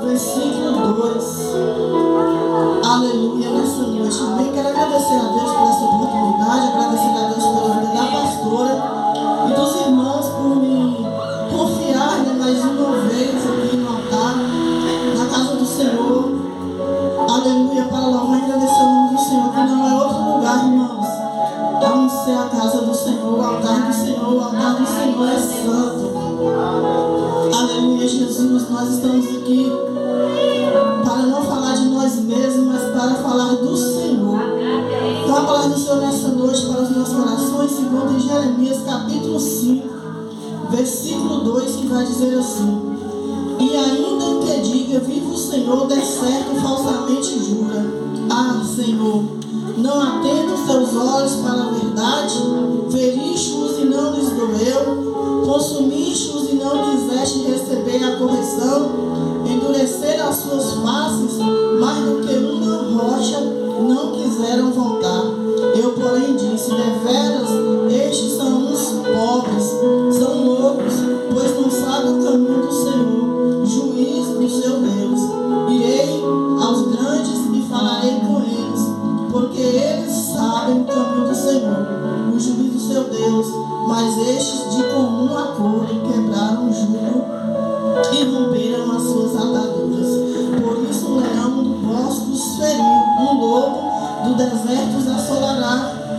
Versículo 2. Aleluia, nessa noite. Amém. Quero agradecer a Deus por essa oportunidade, agradecer a Deus pela vida da pastora e dos irmãos por me confiar mais uma vez aqui no altar, na casa do Senhor. Aleluia, para louvar e agradecer o nome do Senhor, que não é outro lugar, irmãos, a não ser a casa do Senhor, o altar do Senhor. O altar do Senhor é santo. Aleluia, Jesus, nós estamos aqui para não falar de nós mesmos, mas para falar do Senhor. Então a palavra do Senhor nessa noite para os nossos corações se encontra em Jeremias capítulo 5, versículo 2, que vai dizer assim: e ainda que diga, viva o Senhor, de certo falsamente jura. Ah, Senhor, não atenta os teus olhos para a verdade? Feriste-os e não lhes doeu? Consumiste-os e não quiseste receber a correção? Endureceram as suas faces, mais do que uma rocha, não quiseram voltar. Eu, porém, disse: deveras, estes são uns pobres, são loucos, pois não sabem o caminho do Senhor, juiz do seu Deus. Irei aos grandes e falarei com eles, porque eles sabem o caminho do Senhor, o juiz do seu Deus. Mas estes de comum acordo quebraram o jugo e romperam as suas ataduras. Por isso o leão do bosque os feriu, um lobo do deserto os assolará,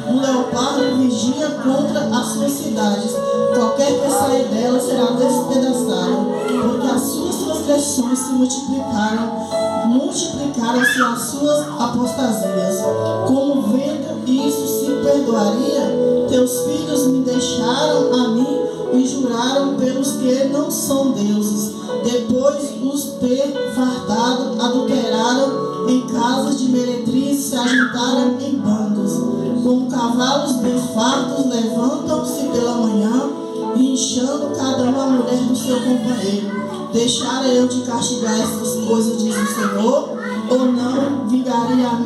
um leopardo vigia contra as suas cidades. Qualquer que sair dela será despedaçado, porque as suas transgressões se multiplicaram-se as suas apostasias. Como vendo isso se perdoaria? Teus filhos me deixaram a mim e juraram pelos que não são deuses. Depois os ter fartado, adulteraram em casas de meretrizes, se ajuntaram em bandos. Como cavalos bem fartos, levantam-se pela manhã, e inchando cada uma a mulher do seu companheiro. Deixara eu de castigar estas coisas, diz o Senhor, ou não vingaria a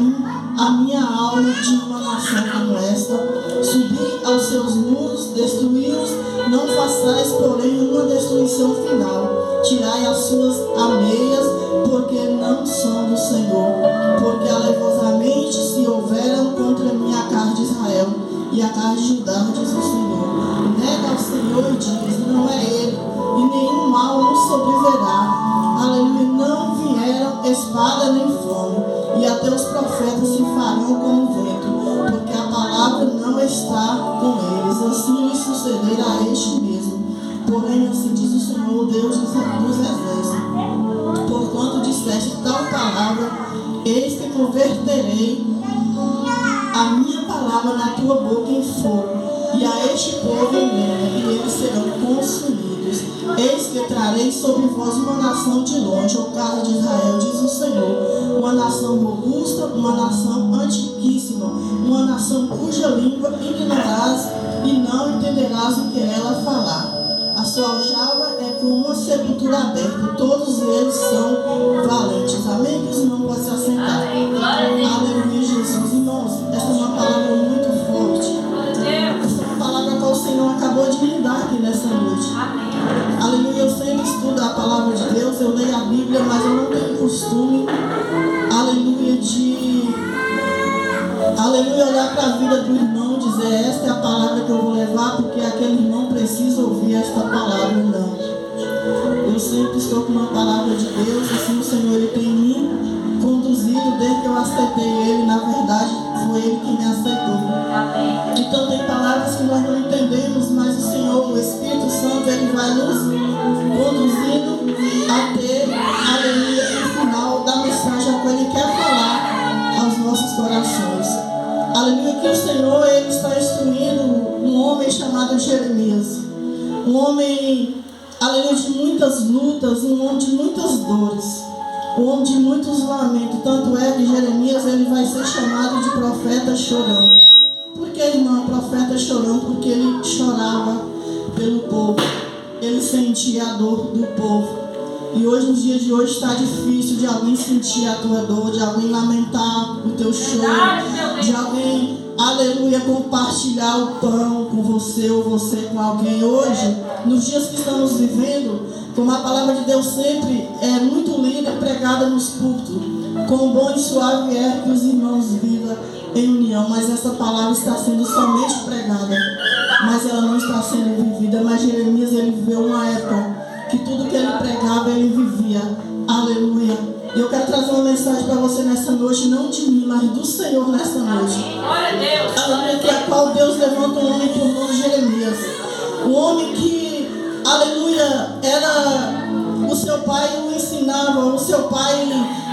minha alma de uma nação como esta? Subi aos seus muros, destruí-os, não façais, porém, uma destruição final. Tirai as suas ameias, porque não são do Senhor, porque alevosamente se houveram contra mim a casa de Israel e a casa de Judá, diz o Senhor. Nega ao Senhor e diz: não é ele, e nenhum mal nos sobrevirá. Aleluia, não vieram espada nem fome, e até os profetas se farão como vento, porque a palavra não está com eles. Assim lhe sucederá a este mesmo. Porém, assim diz o Senhor, Deus dos exércitos: porquanto disseste tal palavra, eis que converterei a minha palavra na tua boca em fogo, e a este povo em lenha, e eles serão consumidos. Eis que trarei sobre vós uma nação de longe, ó casa de Israel, diz o Senhor, uma nação robusta, uma nação antiquíssima, uma nação cuja língua ignorarás e não entenderás o que ela falar. A sua aljava é como uma sepultura aberta, todos eles são valentes. Amém? Que os irmãos podem se assentar. Aleluia, Jesus. Irmãos, esta é uma palavra muito forte. Esta é uma palavra que o Senhor acabou de me dar aqui nessa noite. Aleluia, eu sempre estudo a palavra de Deus, eu leio a Bíblia, mas eu não tenho costume, aleluia, olhar para a vida do irmão, dizer: esta é a palavra que eu vou levar, porque aquele irmão precisa ouvir esta palavra. Não. Eu sempre estou com uma palavra de Deus, assim o Senhor ele tem me conduzido desde que eu aceitei Ele. Na verdade, foi Ele que me aceitou. Então tem palavras que nós não entendemos, mas o Senhor, o Espírito Santo, Ele vai nos conduzindo até, aleluia, o final da mensagem que Ele quer falar aos nossos corações. Aleluia, que o Senhor ele está instruindo um homem chamado Jeremias. Um homem, aleluia, de muitas lutas, um homem de muitas dores, um homem de muitos lamentos. Tanto é que Jeremias ele vai ser chamado de profeta chorão. Por que, irmão, profeta chorão? Porque ele chorava pelo povo. Ele sentia a dor do povo. E hoje, nos dias de hoje, está difícil de alguém sentir a tua dor, de alguém lamentar o teu choro, de alguém, aleluia, compartilhar o pão com você ou você com alguém. Hoje, nos dias que estamos vivendo, como a palavra de Deus sempre é muito linda, pregada nos púlpitos, com bom e suave é que os irmãos vivam em união. Mas essa palavra está sendo somente pregada, mas ela não está sendo vivida. Mas Jeremias, ele viveu uma época que tudo que ele pregava, ele vivia. Aleluia. E eu quero trazer uma mensagem para você nessa noite, não de mim, mas do Senhor nessa noite. Glória a Deus. Aleluia, para qual Deus levanta um homem por nome de Jeremias. Um homem que, aleluia, era... O seu pai o ensinava, o seu pai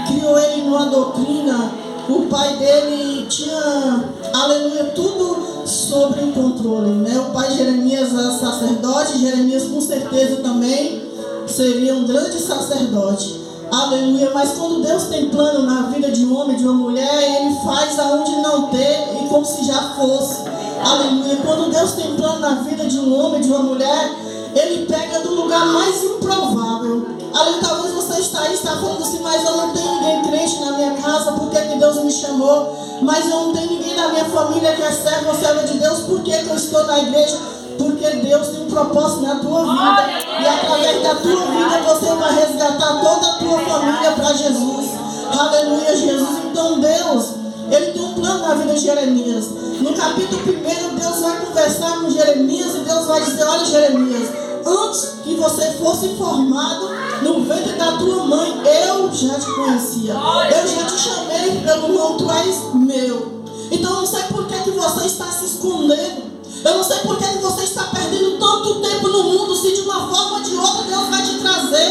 criou ele numa doutrina. O pai dele tinha, aleluia, tudo sobre o controle, né? O pai de Jeremias era sacerdote. Jeremias com certeza também seria um grande sacerdote, aleluia. Mas quando Deus tem plano na vida de um homem, de uma mulher, ele faz aonde não ter e como se já fosse, aleluia. Quando Deus tem plano na vida de um homem, de uma mulher, ele pega do lugar mais improvável. Aleluia. Talvez você está aí, está falando assim, mas eu não tenho ninguém crente na minha casa, por que Deus me chamou? Mas eu não tenho ninguém da minha família que é servo ou serva de Deus, por que eu estou na igreja? Porque Deus tem um propósito na tua vida. E através da tua vida você vai resgatar toda a tua família para Jesus. Aleluia, Jesus. Então Deus, ele tem um plano na vida de Jeremias. No capítulo 1, Deus vai conversar com Jeremias e Deus vai dizer: olha, Jeremias, antes que você fosse formado no ventre da tua mãe, eu já te conhecia. Eu já te chamei pelo nome, tu és meu. Então eu não sei por que você está se escondendo. Eu não sei por que você está perdendo tanto tempo no mundo, se de uma forma ou de outra Deus vai te trazer.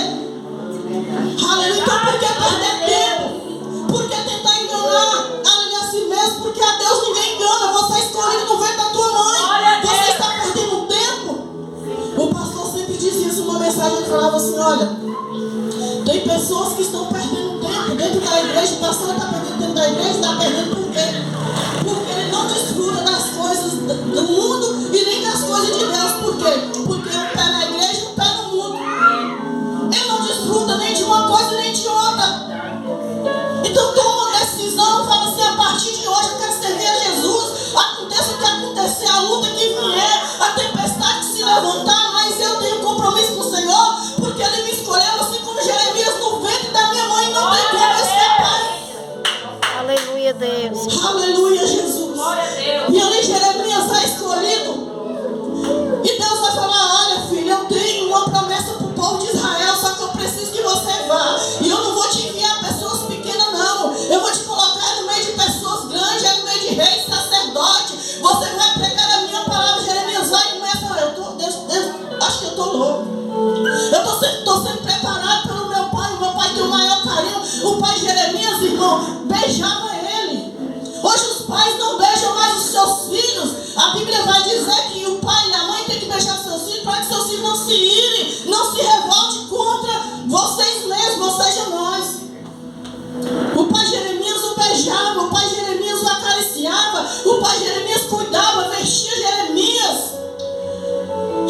Aleluia. Então por que perder tempo? Por que tentar enganar a si mesmo? Porque a Deus ninguém engana. Você é escolhido no ventre da tua mãe. Você está perdendo tempo. O pastor sempre dizia isso numa mensagem. Ele falava assim: olha, tem pessoas que estão perdendo tempo dentro da igreja. O pastor está perdendo tempo da igreja. Está perdendo por quê? Porque ele não desfruta das coisas do mundo e nem das coisas de Deus. Por quê? Porque um pé na igreja e um pé no mundo. Ele não desfruta nem de uma coisa nem de outra. Então toma uma decisão. Fala assim: a partir de hoje eu quero servir a Jesus. Aconteça o que acontecer, a luta que vier, a tempestade que se levantar, mas eu tenho compromisso com o Senhor, porque Ele me escolheu assim como Jeremias no ventre da minha mãe. Não tem como escapar. Aleluia, Deus. Aleluia, Jesus. Glória a Deus. E ali Jeremias é escolhido. E Deus vai falar: olha, filho, eu tenho uma promessa para o povo de Israel, só que eu preciso que você vá. E eu não vou te enviar pessoas pequenas, não. Eu vou te colocar no meio de pessoas grandes, no meio de reis, sacerdotes. Você vai pregar a minha palavra. Jeremias vai e começa: Deus, acho que eu estou louco. Eu estou sendo preparado pelo meu pai. O meu pai tem o maior carinho. O pai de Jeremias, irmão, beijava ele. Hoje os pais não beijam mais os seus filhos. A Bíblia vai dizer que o pai e a mãe têm que beijar seus filhos para que seus filhos não se irem, não se revoltem contra vocês mesmos, ou seja, nós. O pai de Jeremias o beijava, o pai de Jeremias o acariciava, o pai de Jeremias cuidava, vestia Jeremias.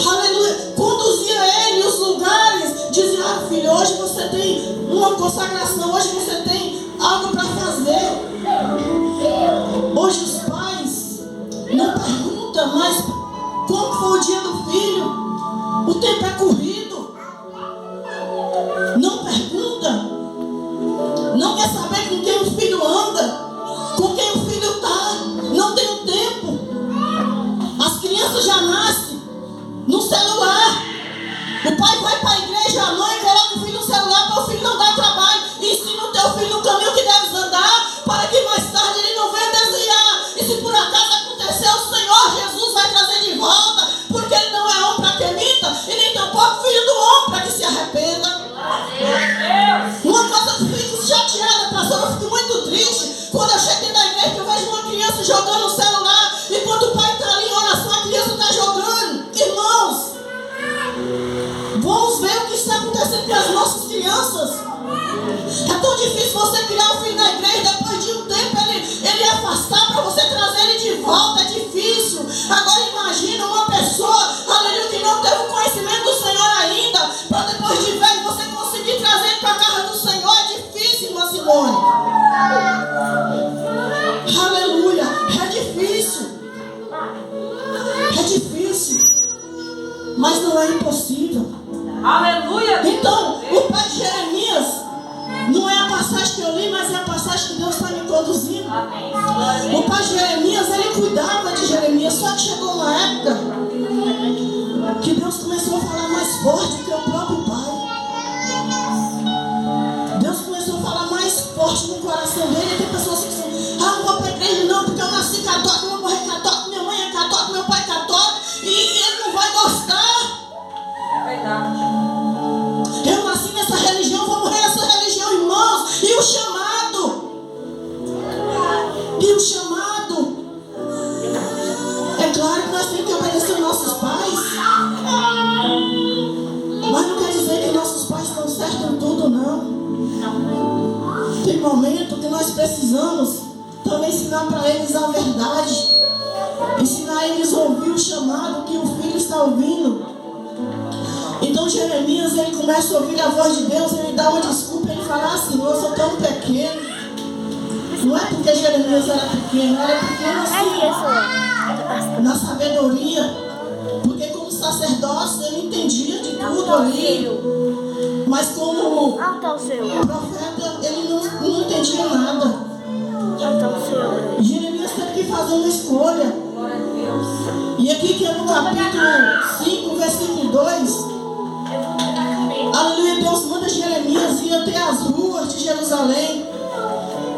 Aleluia. Conduzia ele os lugares, dizia: ah, filho, hoje você tem uma consagração, hoje você tem algo para fazer. Hoje os pais não perguntam mais como foi o dia do filho. O tempo é corrido. Não pergunta. Não quer saber com quem o filho anda, com quem o filho está. Não tem o tempo. As crianças já nascem no celular. O pai vai para a igreja, a mãe coloca o filho no celular para o filho não dar trabalho. E ensina o teu filho no caminho que deves andar, para que mais tarde ele não venha desviar. E se por acaso acontecer, o Senhor Jesus vai trazer de volta, porque ele não é homem para que minta, e nem tampouco filho do homem para que se arrependa. Uma coisa que eu fico chateada, pastor, eu fico muito triste quando eu chego dentro da igreja, eu vejo uma criança jogando no celular, enquanto o pai está ali em oração, a criança está jogando. Irmãos, vamos ver o que está acontecendo com as nossas crianças. É tão difícil você criar um filho na igreja, depois de um tempo ele afastar para você trazer ele de volta, é difícil. Agora imagina uma pessoa, aleluia, que não teve o conhecimento do Senhor ainda, para depois de velho você conseguir trazer ele para a casa do Senhor. É difícil, irmã Simone. Aleluia, é difícil. É difícil, mas não é impossível. Aleluia. Então, o pai de Jeremias não é a passagem que eu li, mas é a passagem que Deus está me conduzindo. Amém. O pai Jeremias, ele cuidava de Jeremias, só que chegou uma época que Deus começou a falar mais forte do que o próprio pai. Deus começou a falar mais forte no coração dele. E tem pessoas que dizem, não vou para a igreja não, porque eu nasci católico, eu vou morrer católico, minha mãe é católica, meu pai é católico, e ele não vai gostar. É verdade. Eu nasci nessa religião, vou morrer nessa religião, irmãos. E o chamado? E o chamado? É claro que nós temos que obedecer aos nossos pais. Mas não quer dizer que nossos pais estão certos em tudo, não. Tem momento que nós precisamos também ensinar para eles a verdade. Ensinar eles a ouvir o chamado que o filho está ouvindo. Então Jeremias, ele começa a ouvir a voz de Deus, ele dá uma desculpa, ele fala, Senhor, eu sou tão pequeno. Não é porque Jeremias era pequeno assim, na sabedoria. Porque como sacerdócio, ele entendia de tudo ali. Mas como profeta, ele não entendia nada. Jeremias teve que fazer uma escolha. E aqui que é no capítulo 5, versículo 2. Aleluia, Deus manda Jeremias ir até as ruas de Jerusalém.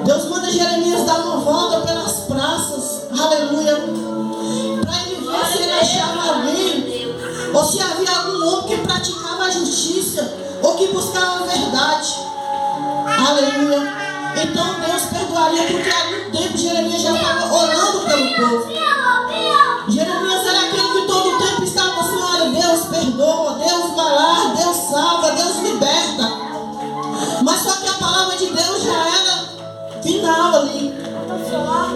Deus manda Jeremias dar uma volta pelas praças. Aleluia. Para ele ver se ele achava alguém, ou se havia algum homem que praticava a justiça, ou que buscava a verdade. Aleluia. Então Deus perdoaria, porque há algum tempo Jeremias já estava orando pelo povo. Jeremias era aquele que todo o tempo estava assim, olha, Deus perdoa, Deus vai lá, Deus salva, Deus liberta. Mas só que a palavra de Deus já era final ali.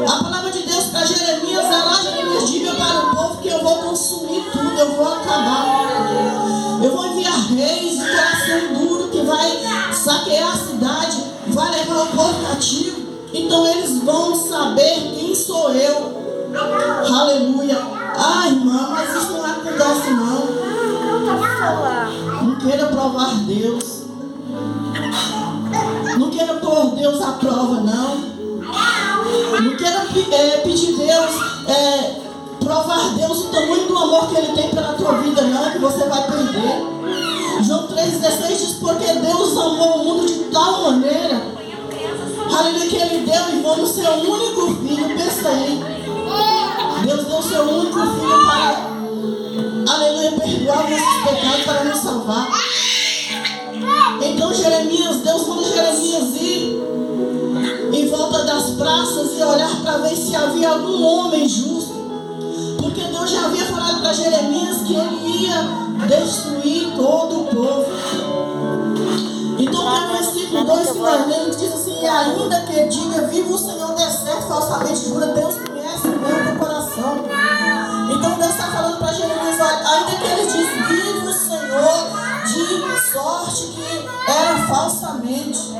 A palavra de Deus para Jeremias era lá, Jeremias, diga para o povo que eu vou consumir tudo, eu vou acabar. Eu vou enviar reis de coração duro que vai saquear a cidade, vai levar o povo cativo. Então eles vão saber quem sou eu. Aleluia. Ai, irmã, mas isso não acontece não. Não queira provar Deus. Não queira pôr Deus à prova, não. Não queira pedir Deus, provar Deus o tamanho do amor que Ele tem pela tua vida, não, que você vai perder. João 3,16 diz, porque Deus amou o mundo de tal maneira, aleluia, que Ele deu, irmão, o seu único filho. Pensa aí. Deus deu o seu único filho para, aleluia, perdoar os nossos pecados, para nos salvar. Então Deus manda Jeremias ir em volta das praças e olhar para ver se havia algum homem justo. Porque Deus já havia falado para Jeremias que ele ia destruir todo o povo. Então tem o versículo 2 que nós lemos, que diz assim, e ainda que diga, viva o Senhor, deserto, falsamente jura, Deus conhece o meu coração. Então Deus está falando para Jeremias, ainda que ele diz, viva o Senhor, de sorte que era falsamente.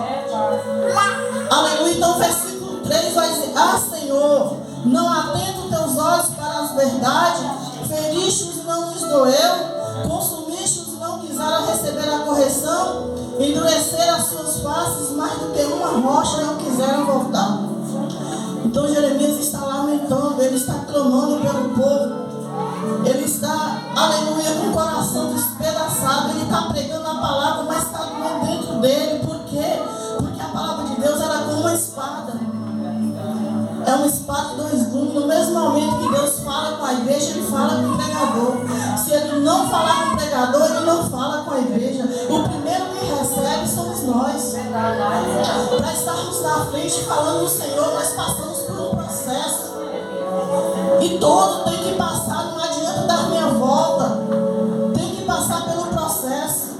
Aleluia. Então versículo 3 vai dizer, Senhor, não atento teus olhos para as verdades, feriste-os e não lhes doeu, consumiste-os e não quiseram receber a correção, endureceram as suas faces mais do que uma rocha, não quiseram voltar. Então Jeremias está lamentando, ele está clamando pelo povo. Ele está, aleluia, com o coração despedaçado. Ele está pregando a palavra, mas está doendo dentro dele. Por quê? Porque a palavra de Deus era como uma espada. É uma espada de dois gumes. No mesmo momento que Deus fala com a igreja, Ele fala com o pregador. Se Ele não falar com o pregador, Ele não fala com a igreja. O primeiro que recebe somos nós. Para estarmos na frente falando do Senhor, nós passamos por um processo. E todo tem que passar, não adianta dar meia volta. Tem que passar pelo processo.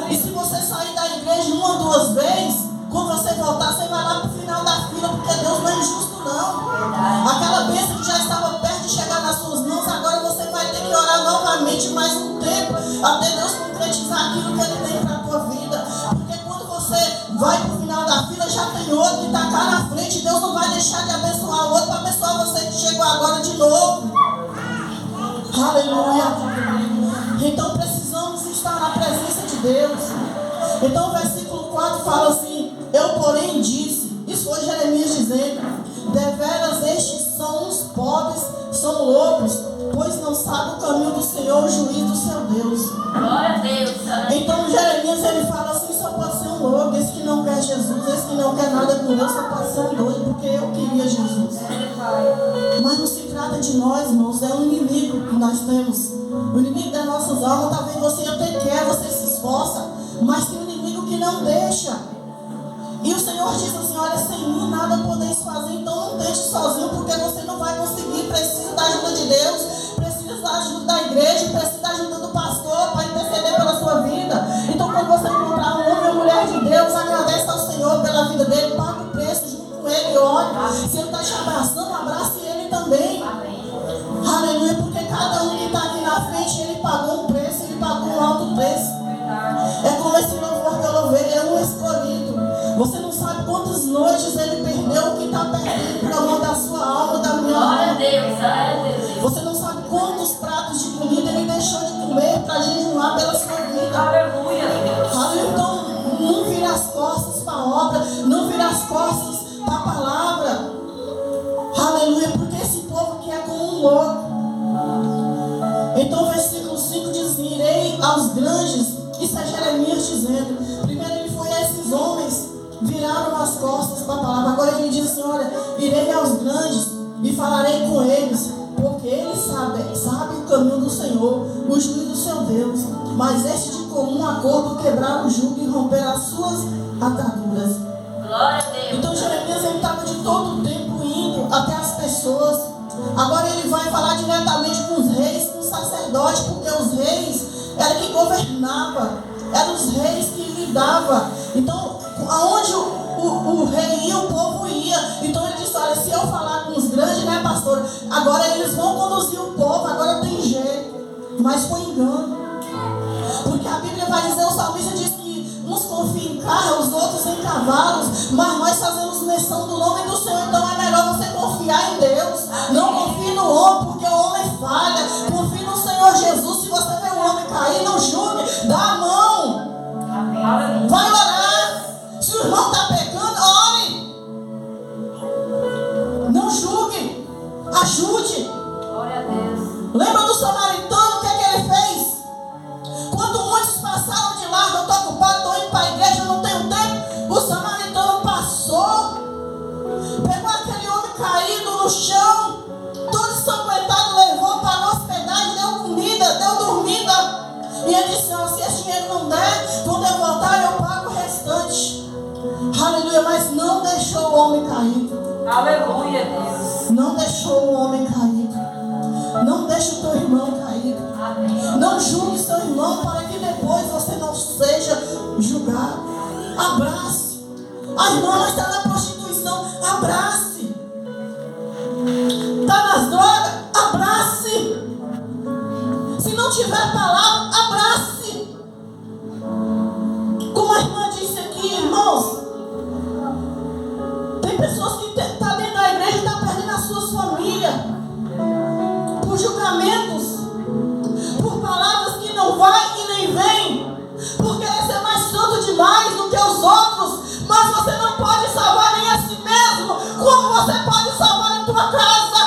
E se você sair da igreja uma ou duas vezes, quando você voltar, você vai lá pro final da fila, porque Deus não é injusto, não. Aquela bênção que já estava perto de chegar nas suas mãos, agora você vai ter que orar novamente mais um tempo, até Deus concretizar aquilo que Ele tem para a tua vida. Porque quando você vai pro final da fila, já tem outro que está cá na frente. Deus não vai deixar de abençoar o outro para abençoar você que chegou agora de novo. Aleluia. Então precisamos estar na presença de Deus. Então o versículo 4 fala assim, eu porém dizendo: deveras estes são os pobres, são lobos, pois não sabe o caminho do Senhor, o juiz do seu Deus. Glória a Deus. Então Jeremias, ele fala assim: só pode ser um lobo, esse que não quer Jesus, esse que não quer nada com Deus, só pode ser um doido, porque eu queria Jesus. Mas não se trata de nós, irmãos, é um inimigo que nós temos. O inimigo das nossas almas. Talvez você até quer, você se esforça, mas tem um inimigo que não deixa. E o Senhor diz assim: olha, sem mim nada podeis fazer, então não deixe sozinho, porque você não vai conseguir. Precisa da ajuda de Deus, precisa da ajuda da igreja, precisa da ajuda do pastor para interceder pela sua vida. Então, quando você encontrar um homem ou mulher de Deus, agradece ao Senhor pela vida dele, paga o preço junto com ele, ore. Se ele está te abraçando, abrace ele também. Aleluia, porque cada um que está aqui na frente, ele pagou um preço, ele pagou um alto preço. É como esse louvor que eu louvei, ele é um escolhido. Você não sabe quantas noites ele perdeu, o que está perdendo por amor da sua alma, da minha alma. Glória a Deus, glória a Deus. Você não sabe quantos pratos de comida ele deixou de comer para jejuar pela sua vida. Aleluia. Aleluia. Então, não vira as costas para a obra, não vira as costas para a palavra. Aleluia, porque esse povo aqui é como um louco. Então, o versículo 5 diz: irei aos grandes. Isso é Jeremias dizendo. Primeiro ele foi a esses homens, viraram as costas para a palavra. Agora ele diz assim: olha, irei aos grandes e falarei com eles, porque eles sabem o caminho do Senhor, o juiz do seu Deus. Mas este de comum acordo quebrar o jugo e romper as suas ataduras. Glória a Deus. Então Jeremias estava de todo o tempo indo até as pessoas. Agora ele vai falar diretamente com os reis, com os sacerdotes, porque os reis era quem governava, eram os reis que lidavam. Então, aonde o rei ia, o povo ia. Então ele disse: olha, se eu falar com os grandes, né, pastor? Agora eles vão conduzir o povo, agora tem jeito. Mas foi engano. Porque a Bíblia vai dizer, o salmista diz que uns confiam em carro, os outros em cavalos, mas nós fazemos menção do nome do Senhor. Então é melhor você confiar em Deus. Não confie no homem, porque o homem falha. Confie no Senhor Jesus. Se você vê um homem cair, não julgue, dá a mão. Vai orar. Se o irmão está pecando, ore. Não julgue, ajude. Glória a Deus. Lembra do samaritano, o que é que ele fez? Quando muitos passaram de largo: eu estou ocupado, estou indo para a igreja, eu não tenho tempo. O samaritano passou, pegou aquele homem caído no chão, todo ensanguentado, levou para a hospedagem, deu comida, deu dormida. E ele disse: se esse dinheiro não der, quando eu voltar eu pago o restante. Aleluia, mas não deixou o homem caído. Aleluia, Deus. Não deixou o homem caído. Não deixe o teu irmão caído. Amém. Não julgue seu irmão para que depois você não seja julgado. Abrace. A irmã está na prostituição, abrace. Está nas drogas, abrace. Se não tiver palavra, abrace. Como a irmã disse aqui, irmãos, tem pessoas que estão dentro da igreja e estão perdendo as suas famílias por julgamentos, por palavras que não vai e nem vem, por querer ser mais santo demais do que os outros. Mas você não pode salvar nem a si mesmo, como você pode salvar a tua casa.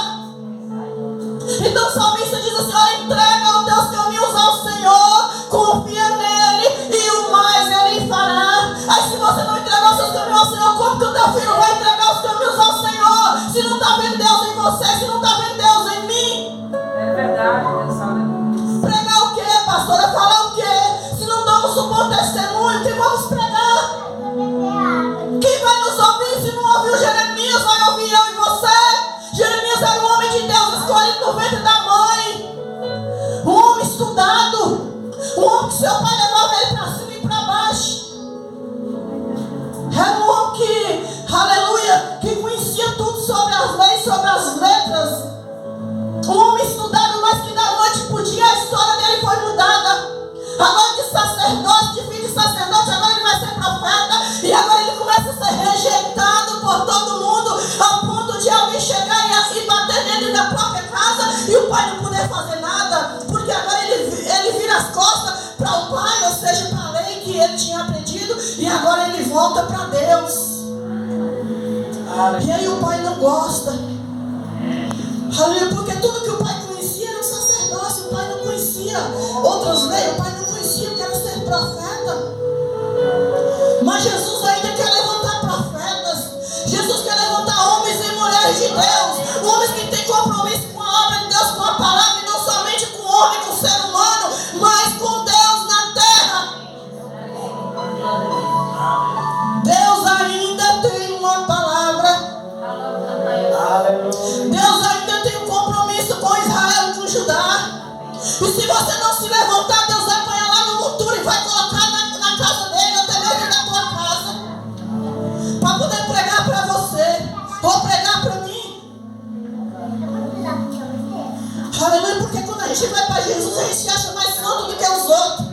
Então o salmista diz assim: olha, entrega os teus caminhos ao Senhor, confia nele e o mais ele fará. Aí se você não entregar os seus caminhos ao Senhor, como que o teu filho vai entregar os caminhos ao Senhor? Se não está vendo Deus em você, se não está vendo Deus em mim. É verdade, Deus. Aleluia. Pregar o quê, pastora? Falar o quê? Se não damos um bom testemunho, que vamos pregar? Quem vai nos ouvir? Se não ouviu Jeremias, vai ouvir eu e você. Jeremias era um homem de Deus, escolhido no ventre da mãe. Um homem estudado. Um homem que seu pai levava ele para cima e para baixo. Era um homem que, aleluia, que conhecia tudo sobre as leis, sobre as letras. Um homem estudado, mas que da noite para o dia a história dele foi mudada. Agora de sacerdote, de filho de sacerdote, agora ele vai ser profeta. E agora ele começa a ser rejeitado por todo mundo, ao ponto de alguém chegar e bater nele na própria casa e o pai não poder fazer nada. Porque agora ele vira as costas para o pai, ou seja, para a lei que ele tinha aprendido. E agora ele volta para Deus. E aí o pai não gosta. Aleluia, porque tudo que o pai conhecia era o sacerdócio. O pai não conhecia outras leis. O pai não conhecia o que era ser profeta. Mas Jesus ainda quer levantar profetas. Jesus quer levantar homens e mulheres de Deus. Homens que têm compromisso com a obra de Deus, com a palavra. E não somente com o homem, com o ser humano, mas com Deus na terra. Deus ainda tem uma palavra. Deus ainda tem um compromisso com Israel, com Judá. E se você não se levantar, Deus vai apanhar lá no futuro e vai colocar na casa dele, até mesmo na tua casa, para poder pregar para você ou pregar para mim. Aleluia, porque quando a gente vai para Jesus, a gente se acha mais santo do que os outros.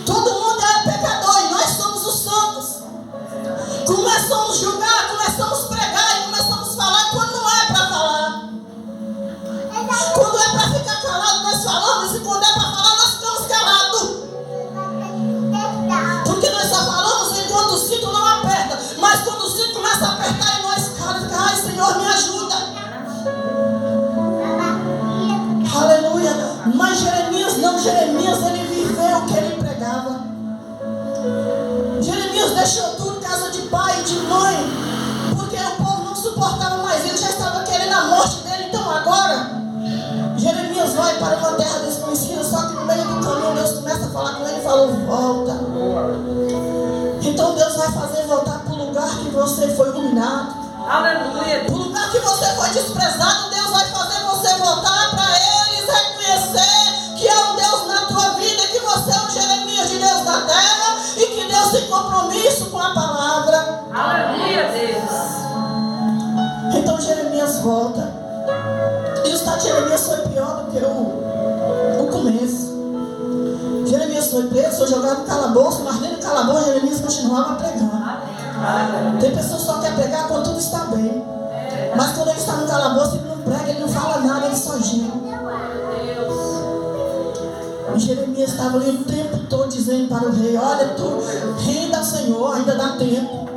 Todo mundo é pecador e nós somos os santos. Começamos a julgar, começamos a pregar e começamos a falar quando não é para falar. Quando é para ficar calado, nós falamos, e quando é para falar, nós ficamos calados. Porque nós só falamos enquanto o cinto não aperta. Mas quando o cinto começa a apertar e nós caras, ai Senhor, me ajuda. Aleluia. Mas Jeremias não, Jeremias ele viveu o que ele pregava. Jeremias deixou tudo, casa de pai e de mãe, porque o povo não suportava mais ele, já estava querendo a morte dele. Então agora Jeremias vai para uma terra desconhecida, só que no meio do caminho Deus começa a falar com ele e falou: volta. Então Deus vai fazer voltar para o lugar que você foi humilhado. Aleluia. O lugar que você foi desprezado, Deus vai fazer você voltar para eles reconhecer que há um Deus na tua vida, que você é um Jeremias de Deus na terra e que Deus tem compromisso com a palavra. Aleluia, Deus. Então Jeremias volta. E o estado de Jeremias foi pior do que o começo. Jeremias foi preso, foi jogado no calabouço, mas dentro do calabouço Jeremias continuava pregando. Tem pessoas que só querem pregar quando tudo está bem. Mas quando ele está no calabouço, ele não prega, ele não fala nada, ele só gira. E Jeremias estava ali o tempo todo dizendo para o rei: olha, tu renda ao Senhor, ainda dá tempo.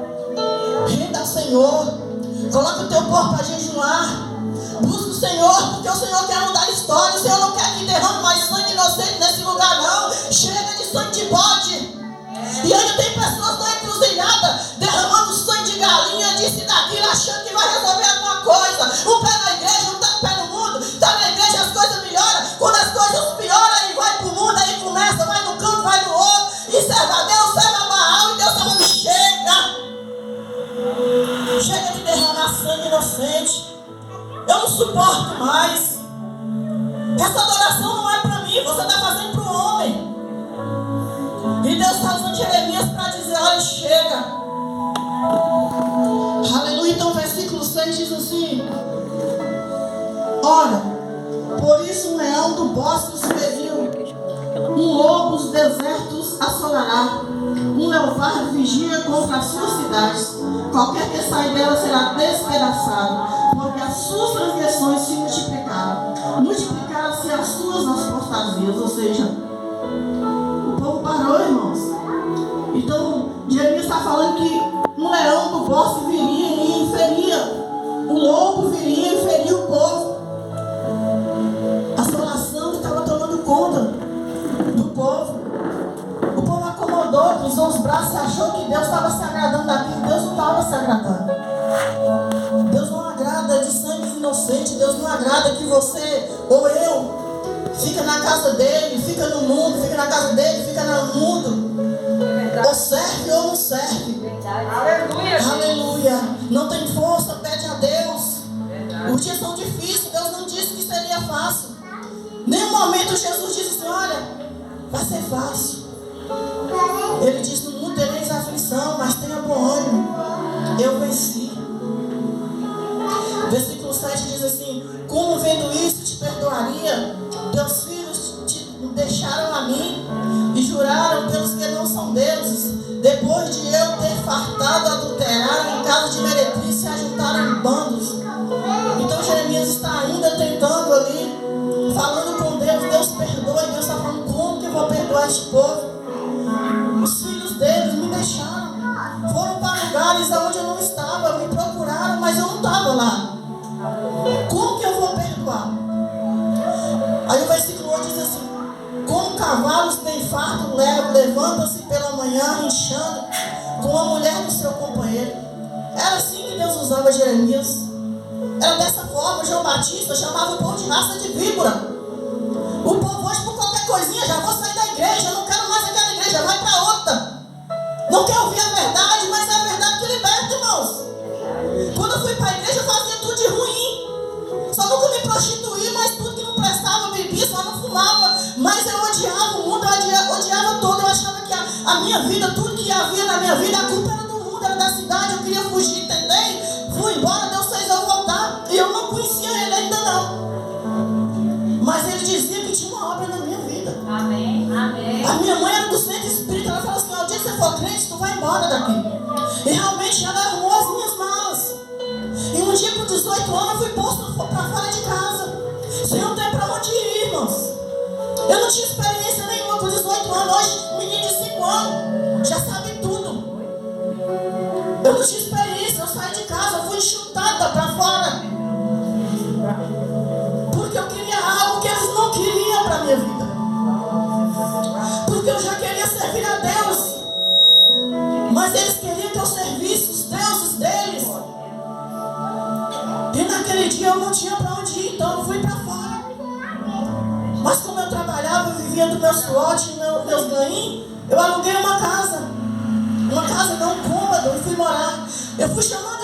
Renda ao Senhor, coloca o teu corpo para jejuar. Busca o Senhor, porque o Senhor quer mudar a história. O Senhor não quer que derrame mais sangue inocente nesse lugar, não. Chega de sangue de bode. E ainda tem pessoas na encruzilhada derramando sangue de galinha, disso e daquilo, achando que vai resolver alguma coisa. Um pé na igreja, um pé no mundo. Está na igreja, as coisas melhoram. Quando as coisas pioram, aí vai pro mundo, aí começa, vai no canto, vai no outro. E serva a Deus, serva a Baal. E Deus está falando: chega. Chega de derramar sangue inocente. Eu não suporto mais. Essa adoração não é para mim, você está fazendo para o homem. E Deus está usando Jeremias para dizer: olha, chega. Aleluia. Então o versículo 6 diz assim: ora, por isso um leão do bosque os feriu, um lobo dos desertos assolará, um leopardo vigia contra as suas cidades. Qualquer que sair dela será despedaçado, porque as suas transgressões se multiplicaram. Multiplicaram-se as suas apostasias. Ou seja, o povo parou, irmãos. Então, Jeremias está falando que um leão do bosque viria e feria. O lobo viria e feria o povo. A assolação estava tomando conta do povo. O povo acomodou, cruzou os braços e achou que Deus estava se agradando daquilo. Deus não estava se agradando. Deus não agrada de sangue inocente. Deus não agrada que você ou eu fica na casa dele, fica no mundo, fica na casa dele, fica no mundo. Ou serve ou não serve. Aleluia. Aleluia. Não tem força, pede a Deus. Os dias são difíceis. Deus não disse que seria fácil. Nenhum momento Jesus disse assim: olha, vai ser fácil. Ele disse: no mundo tereis aflição, mas tenha bom ânimo, eu venci. Versículo 7 diz assim: como vendo isso te perdoaria, teus filhos te deixaram a mim e juraram pelos que não são deuses, depois de eu ter fartado, adulterado em casa de meretriz, se ajuntaram em bandos. Então Jeremias está ainda tentando ali, falando com Deus. Deus perdoa, e Deus está falando: como que eu vou perdoar este povo? Os filhos deles me deixaram, foram para lugares onde eu cavalos têm fardo, levantam-se pela manhã, inchando com a mulher do seu companheiro. Era assim que Deus usava Jeremias. Era dessa forma. João Batista chamava o povo de raça de víbora. O povo hoje, por qualquer coisinha, já vou sair da igreja, não quero mais aquela igreja, vai para outra. Não quer ouvir a verdade, mas é a verdade que liberta, irmãos. Quando eu fui para a igreja, eu fazia tudo de ruim. Só nunca me prostituí, mas tudo que não prestava, bebia, só não fumava. Mas eu odiava o mundo, eu odiava todo. Eu achava que a minha vida, tudo que havia na minha vida, a culpa era do mundo, era da cidade. Eu queria fugir, entendei? Fui embora, Deus fez eu voltar. E eu não conhecia ele ainda não. Mas ele dizia que tinha uma obra na minha vida. Amém, amém. A minha mãe era do centro espírita. Ela falou assim: o dia que você for crente, tu vai embora daqui. E realmente ela arrumou as minhas malas. E um dia com 18 anos eu fui posto para fora de casa. Sem não ter para onde ir, irmãos. Eu não tinha experiência nenhuma com 18 anos. Hoje, menino de 5 anos já sabe tudo. Eu não tinha experiência. Eu saí de casa, eu fui chutada para fora. Porque eu queria algo que eles não queriam para a minha vida. Porque eu já queria servir a Deus. Mas eles queriam que eu servisse os deuses deles. E naquele dia eu não tinha para onde ir, então eu fui para fora. Mas como eu trabalhava, eu vivia do meu suor, meus ganhos, eu aluguei uma casa. Uma casa não cômoda, e fui morar. Eu fui chamando